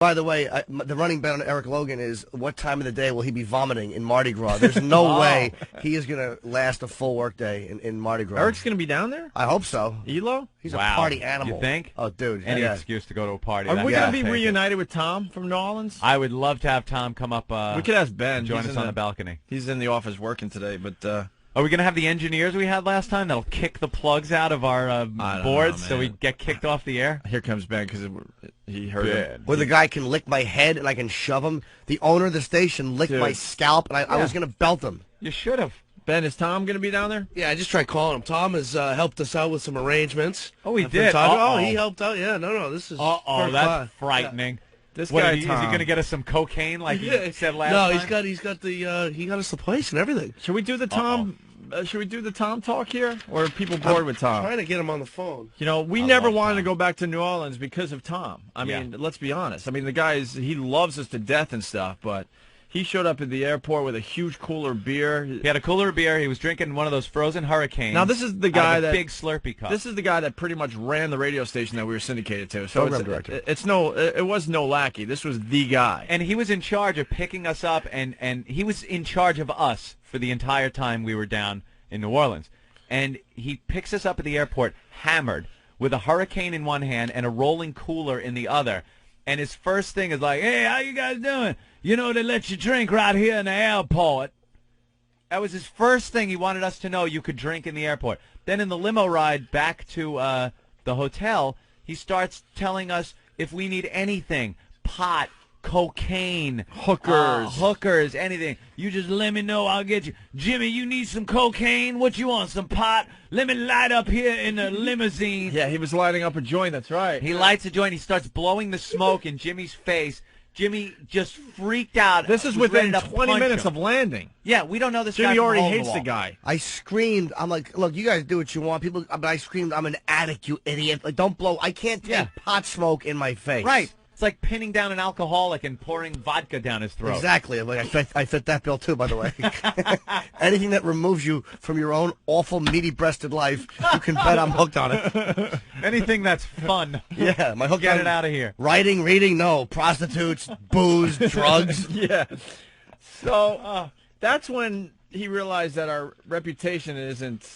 By the way, the running bet on Eric Logan is what time of the day will he be vomiting in Mardi Gras? There's no way he is going to last a full work day in Mardi Gras. Eric's going to be down there? I hope so. Elo? He's a party animal. You think? Oh, dude. Any excuse to go to a party. Are we going to be reunited with Tom from New Orleans? I would love to have Tom come up. We could ask Ben. Join us on the balcony. He's in the office working today, but... Are we going to have the engineers we had last time that'll kick the plugs out of our boards so we get kicked off the air? Here comes Ben because he heard it. Where the guy can lick my head and I can shove him. The owner of the station licked my scalp and I was going to belt him. You should have. Ben, is Tom going to be down there? Yeah, I just tried calling him. Tom has helped us out with some arrangements. Oh, he did? Oh, he helped out. Yeah, no, this is that's frightening. Yeah. This guy, Tom. Is he going to get us some cocaine like he said last time? No, he got us the place and everything. Should we do the Tom? Should we do the Tom talk here, or are people bored with Tom? I'm trying to get him on the phone. You know, we never wanted to go back to New Orleans because of Tom. I mean, let's be honest. I mean, the guy he loves us to death and stuff, but he showed up at the airport with a huge cooler of beer. He had a cooler of beer. He was drinking one of those frozen hurricanes. Now, this is the guy that big Slurpee cup. This is the guy that pretty much ran the radio station that we were syndicated to. So director. It was no lackey. This was the guy, and he was in charge of picking us up, and he was in charge of us for the entire time we were down in New Orleans. And he picks us up at the airport hammered with a hurricane in one hand and a rolling cooler in the other. And his first thing is like, "Hey, how you guys doing? You know, they let you drink right here in the airport." That was his first thing. He wanted us to know you could drink in the airport. Then in the limo ride back to the hotel, he starts telling us if we need anything, pot, cocaine, hookers, anything. You just let me know, I'll get you. Jimmy, you need some cocaine? What you want, some pot? Let me light up here in the limousine. Yeah, he was lighting up a joint, that's right. He lights a joint, he starts blowing the smoke in Jimmy's face. Jimmy just freaked out. This is within 20 minutes of landing. Yeah, we don't know this guy. Jimmy already hates the guy. I screamed. I'm like, look, you guys do what you want. But I screamed, I'm an addict, you idiot. Like, don't blow. I can't take pot smoke in my face. Right. It's like pinning down an alcoholic and pouring vodka down his throat. Exactly. Like I fit that bill too, by the way. Anything that removes you from your own awful meaty-breasted life, you can bet I'm hooked on it. Anything that's fun. Yeah, my hook. Get it out of here. Writing, reading, no. Prostitutes, booze, drugs. Yeah. So that's when he realized that our reputation isn't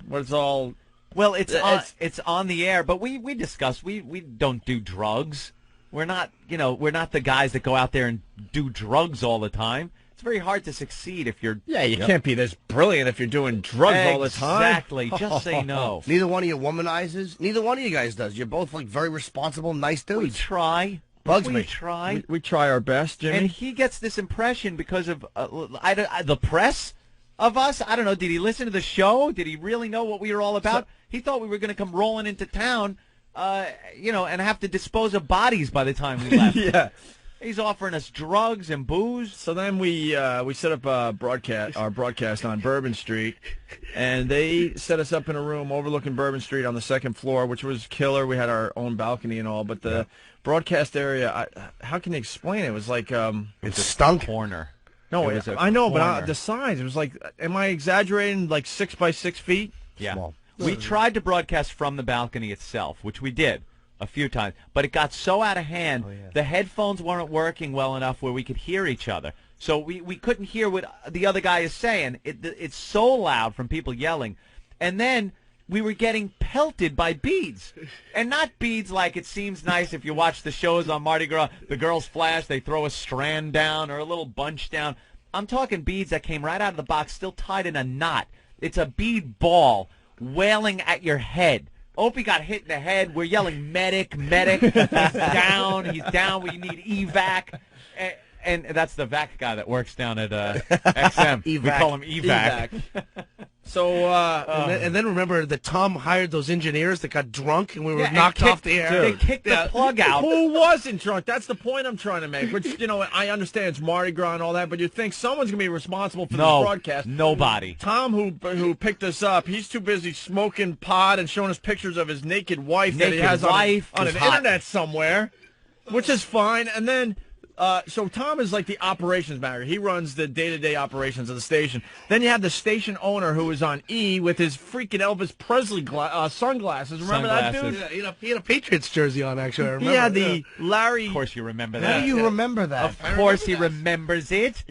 what it's all. Well, it's on the air, but we discussed we don't do drugs. We're not the guys that go out there and do drugs all the time. It's very hard to succeed if you're... Yeah, you can't be this brilliant if you're doing drugs all the time. Exactly. Just say no. Neither one of you womanizes. Neither one of you guys does. You're both like very responsible, nice dudes. We try. Bugs me. We try. We try our best, Jimmy. And he gets this impression because of the press of us. I don't know. Did he listen to the show? Did he really know what we were all about? He thought we were going to come rolling into town, and have to dispose of bodies by the time we left. Yeah. He's offering us drugs and booze. So then we set up our broadcast on Bourbon Street, and they set us up in a room overlooking Bourbon Street on the second floor, which was killer. We had our own balcony and all, but the broadcast area, how can you explain it? It was like it stunk. Corner. No, I know, but the size, it was like, am I exaggerating? Like 6 by 6 feet? Yeah. Small. We tried to broadcast from the balcony itself, which we did a few times, but it got so out of hand, the headphones weren't working well enough where we could hear each other. So we couldn't hear what the other guy is saying. It's so loud from people yelling. And then we were getting pelted by beads. And not beads like it seems nice if you watch the shows on Mardi Gras. The girls flash, they throw a strand down or a little bunch down. I'm talking beads that came right out of the box, still tied in a knot. It's a bead ball wailing at your head. Opie got hit in the head. We're yelling, medic, medic. He's down. We need evac. And that's the VAC guy that works down at XM. We call him evac. So, and then remember that Tom hired those engineers that got drunk and we were knocked off the air. They kicked the plug out. Who wasn't drunk? That's the point I'm trying to make. Which, I understand it's Mardi Gras and all that, but you think someone's going to be responsible for this broadcast. Nobody. Tom, who picked us up, he's too busy smoking pot and showing us pictures of his naked wife that he has on an internet somewhere, which is fine. And then So Tom is like the operations manager. He runs the day-to-day operations of the station. Then you have the station owner who is on E with his freaking Elvis Presley sunglasses. Remember that dude? Yeah, he had a Patriots jersey on, actually. I remember. He had the Larry. Of course you remember How that. do you remember that? Of course he remembers it.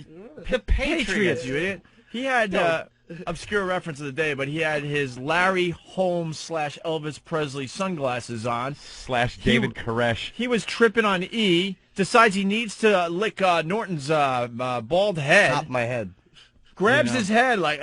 The Patriots, you idiot. He had obscure reference of the day, but he had his Larry Holmes / Elvis Presley sunglasses on. / David Koresh. He was tripping on E, decides he needs to lick Norton's bald head. Top of my head. Grabs his head like,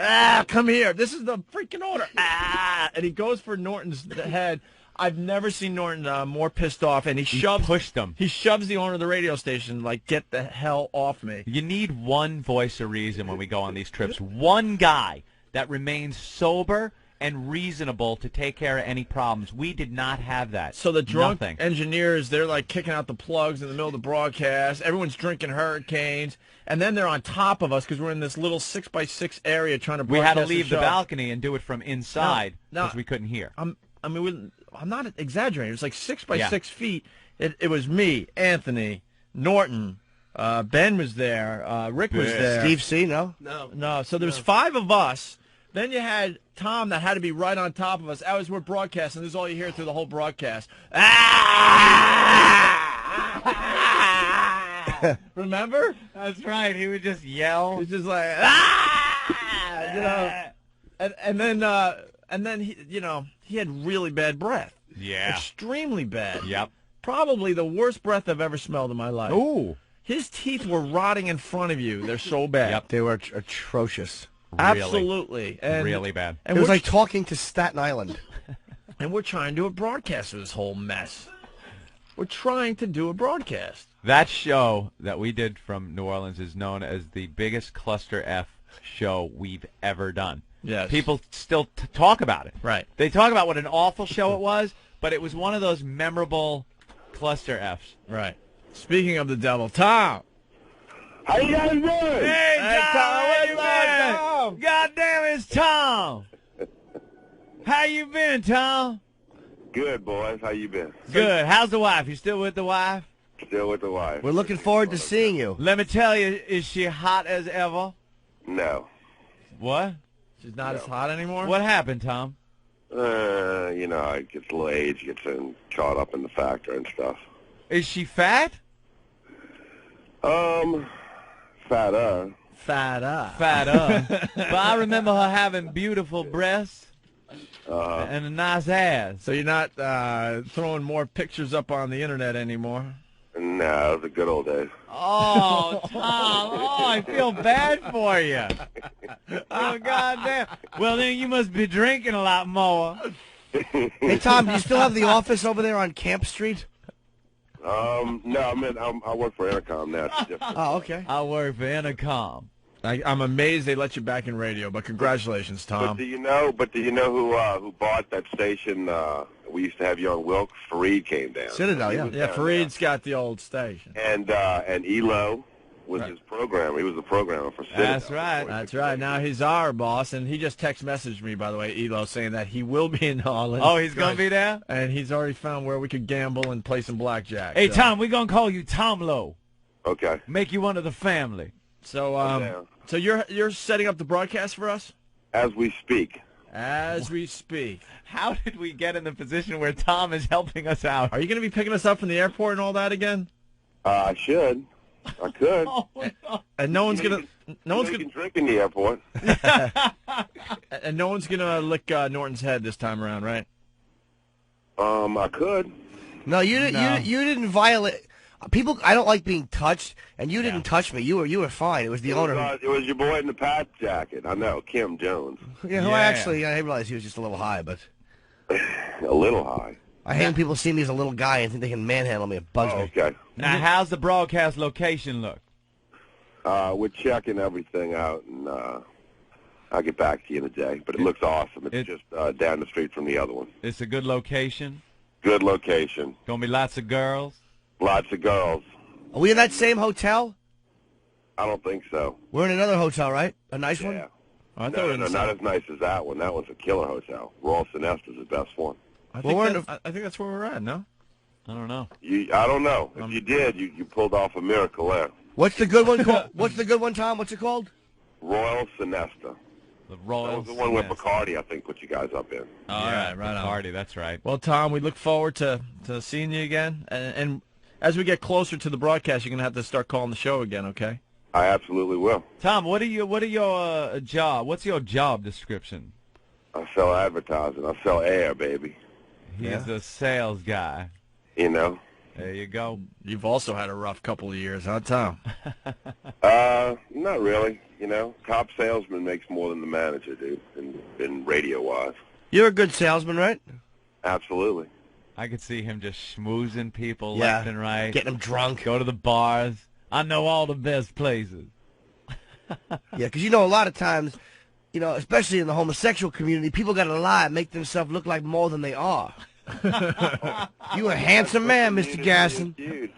come here. This is the freaking order. And he goes for Norton's head. I've never seen Norton more pissed off, and he pushed him. He shoves the owner of the radio station like, get the hell off me. You need one voice of reason when we go on these trips. One guy that remains sober and reasonable to take care of any problems. We did not have that. So the drunk engineers, they're like kicking out the plugs in the middle of the broadcast. Everyone's drinking Hurricanes. And then they're on top of us because we're in this little 6x6 area trying to broadcast. We had to leave the balcony and do it from inside because we couldn't hear. I'm not exaggerating. It was like 6x6 feet. It was me, Anthony, Norton, Ben was there, Rick was there. Steve C, no? No. So there was 5 of us. Then you had Tom that had to be right on top of us. As we're broadcasting, this is all you hear through the whole broadcast. Remember? That's right. He would just yell. He's just like, and then he, he had really bad breath. Yeah. Extremely bad. Yep. Probably the worst breath I've ever smelled in my life. Ooh. His teeth were rotting in front of you. They're so bad. Yep. They were atrocious. Absolutely. And really bad. And it was like talking to Staten Island. And we're trying to do a broadcast of this whole mess. We're trying to do a broadcast. That show that we did from New Orleans is known as the biggest cluster F show we've ever done. Yes. People still talk about it. Right. They talk about what an awful show it was, but it was one of those memorable cluster Fs. Right. Speaking of the devil, Tom. How you guys doing? Hey, Tom, how you been? God damn, it's Tom. How you been, Tom? Good, boys. How you been? Good. How's the wife? You still with the wife? Still with the wife. We're looking forward to seeing you. Let me tell you, is she hot as ever? No. What? She's not as hot anymore? What happened, Tom? It gets a little age, gets caught up in the factor and stuff. Is she fat? Fatter. Fatter. But I remember her having beautiful breasts and a nice ass. So you're not throwing more pictures up on the internet anymore? No, it was the good old days. Oh, Tom. Oh, I feel bad for you. Oh, goddamn. Well, then you must be drinking a lot more. Hey, Tom, do you still have the office over there on Camp Street? No, I work for Intercom now. It's different. Oh, okay. I work for Intercom. I'm amazed they let you back in radio, but congratulations, Tom. But do you know who bought that station? We used to have you on Wilk. Fareed came down. Citadel, yeah. Yeah, Fareed's got the old station. And Elo was his programmer. He was the programmer for Citadel. That's right. That's right. Now he's our boss, and he just text messaged me, by the way, Elo, saying that he will be in Holland. Oh, he's going to be there? And he's already found where we could gamble and play some blackjack. Hey, Tom, we're going to call you Tom Lowe. Okay. Make you one of the family. So, so you're setting up the broadcast for us? As we speak. As we speak. How did we get in the position where Tom is helping us out? Are you going to be picking us up from the airport and all that again? I should. I could. Oh, no. And no one's going to... No one's You going can drink in the airport. and no one's going to lick Norton's head this time around, right? I could. No, you didn't violate. People, I don't like being touched, and you didn't touch me. You were fine. It was the owner. It was your boy in the pat jacket. I know, Kim Jones. Yeah, who I realized he was just a little high, but A little high. I hate when people see me as a little guy and think they can manhandle me. It bugs me. Okay. Now, how's the broadcast location look? We're checking everything out, and I'll get back to you in a day. But it looks awesome. It's just down the street from the other one. It's a good location. Good location. Gonna be lots of girls. Lots of girls. Are we in that same hotel? I don't think so. We're in another hotel, right? A nice one? Yeah. I thought No, not as nice as that one. That one's a killer hotel. Royal Sonesta's the best one. I Well, think, I think that's where we're at, no? I don't know. I don't know. If you did, you pulled off a miracle there. What's the good one called? What's the good one, Tom? What's it called? Royal Sinesta. The Royal. That was the one where Bacardi, I think, put you guys up in. All right, right on. Bacardi, that's right. Well, Tom, we look forward to seeing you again. And as we get closer to the broadcast, you're going to have to start calling the show again, okay? I absolutely will. Tom, what's your job description? I sell advertising. I sell air, baby. He's a sales guy. You know? There you go. You've also had a rough couple of years, huh, Tom? Not really. You know, top salesman makes more than the manager, dude, in radio-wise. You're a good salesman, right? Absolutely. I could see him just schmoozing people left and right. Getting them drunk. Go to the bars. I know all the best places. Yeah, because you know a lot of times, you know, especially in the homosexual community, people got to lie and make themselves look like more than they are. You a handsome man, Mr. Gasson. Dude.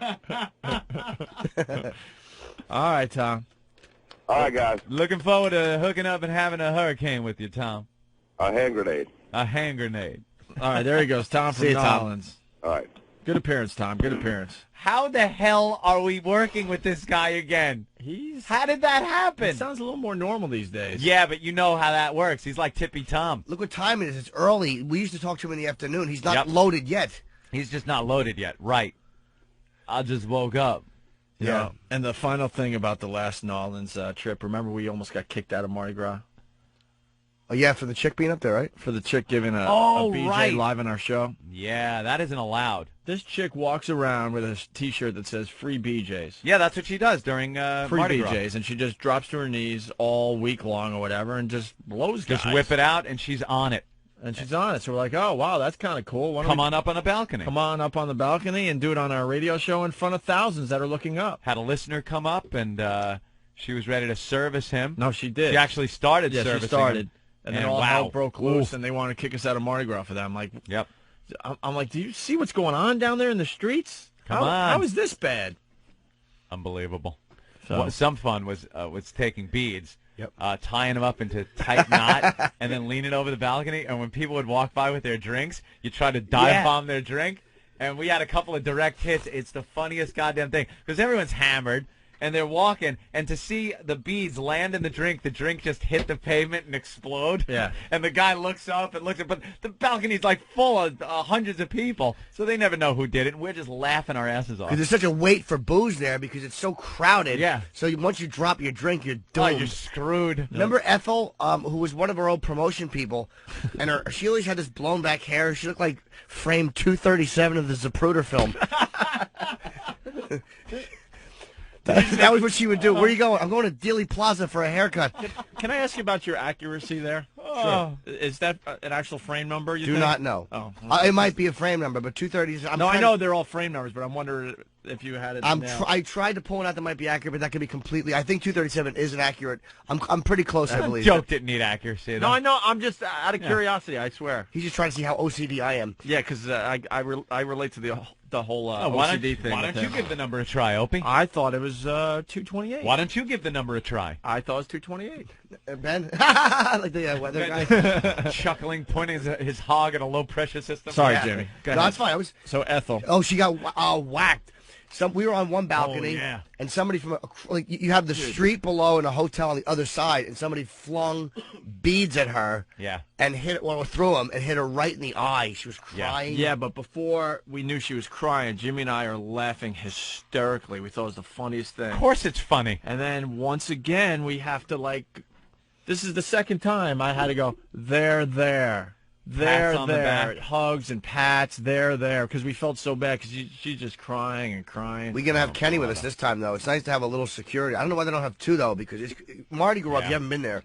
All right, Tom. All right, guys. Looking forward to hooking up and having a hurricane with you, Tom. A hand grenade. A hand grenade. All right, there he goes. Tom from See you, Tom. Nolans. All right. Good appearance, Tom. Good appearance. How the hell are we working with this guy again? How did that happen? He sounds a little more normal these days. Yeah, but you know how that works. He's like Tippy Tom. Look what time it is. It's early. We used to talk to him in the afternoon. He's not loaded yet. He's just not loaded yet. Right. I just woke up. Yeah. And the final thing about the last Nolans trip, remember we almost got kicked out of Mardi Gras? Oh, yeah, for the chick being up there, right? For the chick giving a BJ live on our show. Yeah, that isn't allowed. This chick walks around with a T-shirt that says "Free BJs." Yeah, that's what she does during Free Mardi BJs, Gras. and she just drops to her knees all week long or whatever, and just blows guys. Just whip it out, and she's on it. And she's on it. So we're like, oh wow, that's kind of cool. Why don't Come we on up on the balcony. Come on up on the balcony and do it on our radio show in front of thousands that are looking up. Had a listener come up, and she was ready to service him. No, she did. She actually started servicing she started. him. And then all hell broke loose, and they wanted to kick us out of Mardi Gras for that. I'm like, yep. I'm like, do you see what's going on down there in the streets? Come on. How is this bad? Unbelievable. So. Some fun was taking beads, tying them up into tight knot, and then leaning over the balcony. And when people would walk by with their drinks, you try to dive bomb their drink. And we had a couple of direct hits. It's the funniest goddamn thing because everyone's hammered. And they're walking, and to see the beads land in the drink just hit the pavement and explode. Yeah. And the guy looks up and looks at, but the balcony's like full of hundreds of people, so they never know who did it. And we're just laughing our asses off. Because there's such a wait for booze there because it's so crowded. Yeah. So once you drop your drink, you're Oh, doomed. you're screwed. Remember Ethel, who was one of our old promotion people, and she always had this blown back hair. She looked like frame 237 of the Zapruder film. That was what she would do. Where are you going? I'm going to Dealey Plaza for a haircut. Can I ask you about your accuracy there? Sure. Is that an actual frame number? You Do think? not know. Oh, It might be a frame number, but 230. I know they're all frame numbers, but I'm wondering if you had it. I tried to pull one out that might be accurate, but that could be completely. I think 237 isn't accurate. I'm pretty close, I believe. Joke didn't need accuracy. No, though. I know. I'm just out of curiosity. I swear. He's just trying to see how OCD I am. Yeah, because I relate to the whole why OCD thing. Why don't you give the number a try, Opie? I thought it was 228. Why don't you give the number a try? I thought it was 228. Ben, like the weather guy. Chuckling, pointing his hog at a low-pressure system. Sorry, Yeah. Jimmy. Go No, ahead. it's fine. So Ethel. Oh, she got whacked. We were on one balcony, yeah. and somebody from you have the street below and a hotel on the other side, and somebody flung beads at her. Yeah. And threw them and hit her right in the eye. She was crying. Yeah, but before we knew she was crying, Jimmy and I are laughing hysterically. We thought it was the funniest thing. Of course it's funny. And then once again, we have to this is the second time I had to go, there. Pats on the back. Hugs and pats, there, because we felt so bad because she's just crying and crying. We're going to have Kenny with us this time, though. It's nice to have a little security. I don't know why they don't have two, though, because Mardi Gras, if you haven't been there,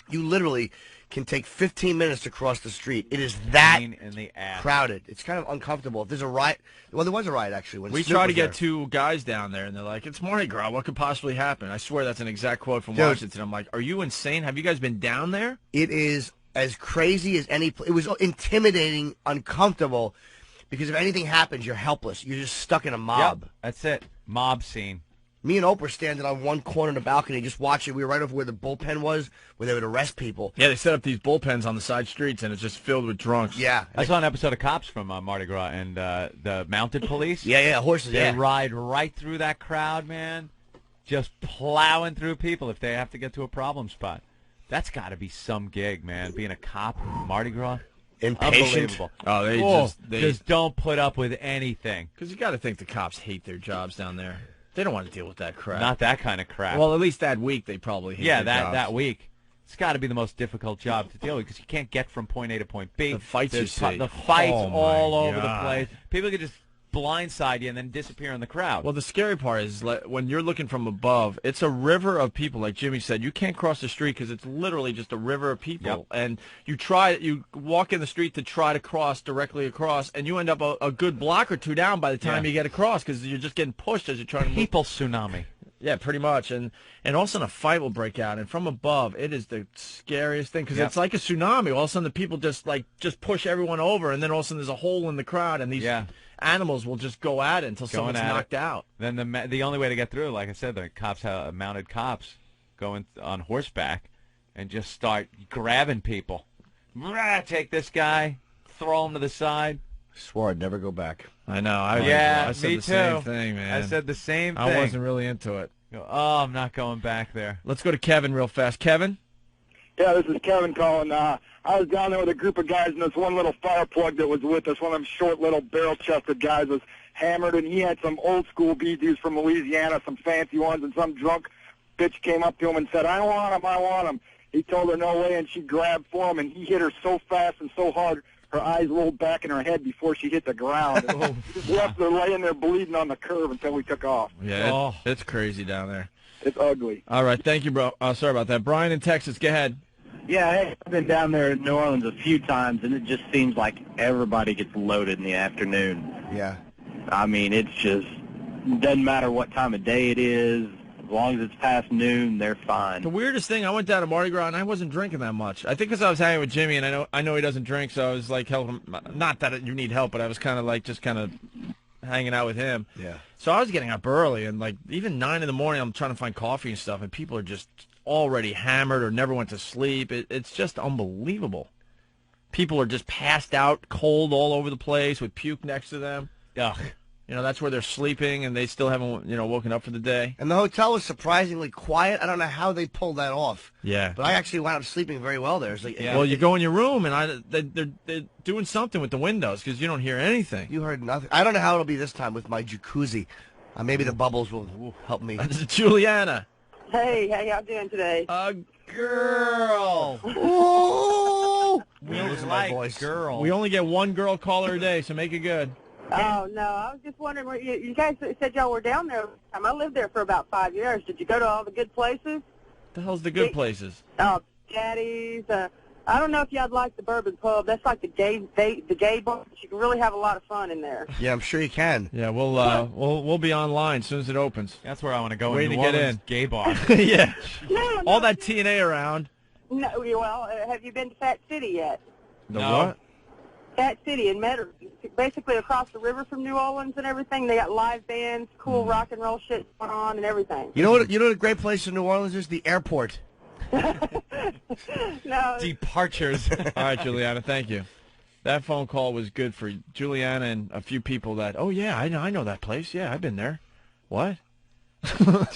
you literally can take 15 minutes to cross the street. It is that Pain in the ass. crowded. It's kind of uncomfortable. If there's a riot, well, there was a riot, actually. When We Snoop try to was get there. two guys down there, and they're like, it's Mardi Gras. What could possibly happen? I swear that's an exact quote from Dude. Washington. I'm like, are you insane? Have you guys been down there? It is as crazy as any. It was intimidating, uncomfortable, because if anything happens, you're helpless. You're just stuck in a mob. Yep, that's it. Mob scene. Me and Oprah standing on one corner of the balcony, just watching. We were right over where the bullpen was, where they would arrest people. Yeah, they set up these bullpens on the side streets, and it's just filled with drunks. Yeah. I saw an episode of Cops from Mardi Gras, and the mounted police. Yeah, horses. They ride right through that crowd, man, just plowing through people if they have to get to a problem spot. That's got to be some gig, man, being a cop in Mardi Gras. Impatient. Unbelievable. Oh, they just don't put up with anything. Because you got to think the cops hate their jobs down there. They don't want to deal with that crap. Not that kind of crap. Well, at least that week they probably hate their jobs. that week. It's got to be the most difficult job to deal with because you can't get from point A to point B. The fights you see. The fights all over the God. place. People could just blindside you and then disappear in the crowd. Well, the scary part is when you're looking from above, it's a river of people. Like Jimmy said, you can't cross the street because it's literally just a river of people. Yep. And you walk in the street to try to cross directly across, and you end up a good block or two down by the time you get across because you're just getting pushed as you're trying to move. People tsunami. Yeah, pretty much. And all of a sudden a fight will break out. And from above, it is the scariest thing because it's like a tsunami. All of a sudden the people just push everyone over, and then all of a sudden there's a hole in the crowd, and these animals will just go at it until someone's knocked out. Then the only way to get through, like I said, the cops have mounted cops going on horseback and just start grabbing people. Take this guy, throw him to the side. I swore I'd never go back. I know. I said me the too. same thing, man. I said the same thing. I wasn't really into it. Oh, I'm not going back there. Let's go to Kevin real fast. Kevin? Yeah, this is Kevin calling. I was down there with a group of guys, and this one little fire plug that was with us, one of them short little barrel-chested guys was hammered, and he had some old-school BDs from Louisiana, some fancy ones, and some drunk bitch came up to him and said, I want him. He told her no way, and she grabbed for him, and he hit her so fast and so hard, her eyes rolled back in her head before she hit the ground. He just left her laying there bleeding on the curb until we took off. Yeah, it's crazy down there. It's ugly. All right, thank you, bro. Sorry about that. Brian in Texas, go ahead. Yeah, hey, I've been down there in New Orleans a few times, and it just seems like everybody gets loaded in the afternoon. Yeah. I mean, it's just doesn't matter what time of day it is. As long as it's past noon, they're fine. The weirdest thing, I went down to Mardi Gras, and I wasn't drinking that much. I think because I was hanging with Jimmy, and I know he doesn't drink, so I was like helping him. Not that you need help, but I was kind of like just kind of hanging out with him. Yeah. So I was getting up early, and like even 9 in the morning, I'm trying to find coffee and stuff, and people are just already hammered or never went to sleep. It's just unbelievable. People are just passed out, cold all over the place with puke next to them. Ugh. You know, that's where they're sleeping, and they still haven't, woken up for the day. And the hotel was surprisingly quiet. I don't know how they pulled that off. Yeah. But I actually wound up sleeping very well there. It's like, Well, you go in your room, and they're doing something with the windows because you don't hear anything. You heard nothing. I don't know how it'll be this time with my jacuzzi. Maybe the bubbles will help me. This is Juliana. Hey, how y'all doing today? A girl. Ooh! Listen to my voice. Girl. We only get one girl caller a day, so make it good. Oh, no, I was just wondering, you guys said y'all were down there. I lived there for about 5 years. Did you go to all the good places? The hell's the good places? Oh, Daddy's. I don't know if y'all like the Bourbon Pub. That's like the gay bar. You can really have a lot of fun in there. Yeah, I'm sure you can. Yeah, we'll be online as soon as it opens. That's where I want to go. Waiting in to New get Orleans in. Gay bar. Yeah. No, All that TNA around. No, well, have you been to Fat City yet? The No. what? Fat City in Metairie, basically across the river from New Orleans and everything. They got live bands, cool rock and roll shit going on and everything. You know what a great place in New Orleans is? The airport. No. Departures. All right, Juliana, thank you. That phone call was good for Juliana and a few people that, oh, yeah, I know that place. Yeah, I've been there. What?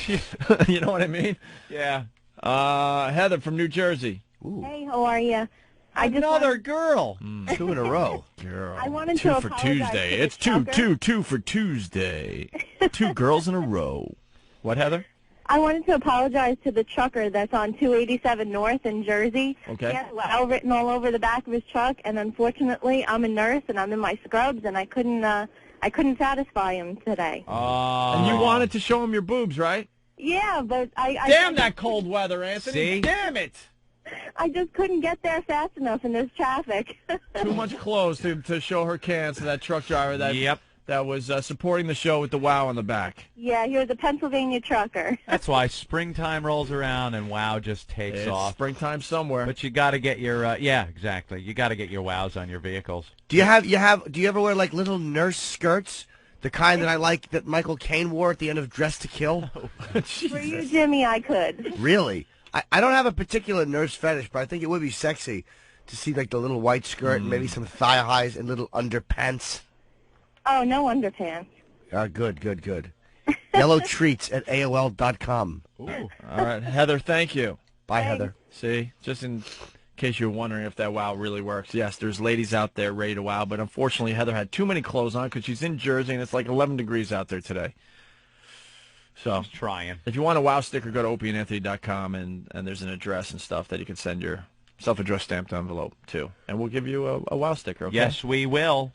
You know what I mean? Yeah. Heather from New Jersey. Ooh, Hey, how are you? Another girl. 2 in a row. Girl. I wanted two to for apologize Tuesday. to the It's two trucker. for Tuesday. 2 girls in a row. What, Heather? I wanted to apologize to the trucker that's on 287 North in Jersey. Okay. He had WOW written all over the back of his truck, and unfortunately, I'm a nurse and I'm in my scrubs, and I couldn't satisfy him today. And you wanted to show him your boobs, right? Yeah, but Damn that cold weather, Anthony. See? Damn it. I just couldn't get there fast enough in this traffic. Too much clothes to show her cans to that truck driver that was supporting the show with the WOW on the back. Yeah, he was a Pennsylvania trucker. That's why springtime rolls around and WOW just takes It's off. springtime somewhere. But you got to get your yeah, exactly. You got to get your WOWs on your vehicles. Do you ever wear like little nurse skirts The kind that I like that Michael Caine wore at the end of Dress to Kill. For you, Jimmy, I could. Really? I don't have a particular nurse fetish, but I think it would be sexy to see like the little white skirt and maybe some thigh highs and little underpants. Oh, no underpants. Good. Yellow treats at AOL.com. Ooh. All right, Heather, thank you. Bye, Heather. See, just in case you're wondering if that wow really works, yes, there's ladies out there ready to wow, but unfortunately Heather had too many clothes on because she's in Jersey and it's like 11 degrees out there today. So Just trying. If you want a wow sticker, go to opieandanthony.com and there's an address and stuff that you can send your self-addressed stamped envelope to, and we'll give you a wow sticker. Okay? Yes, we will.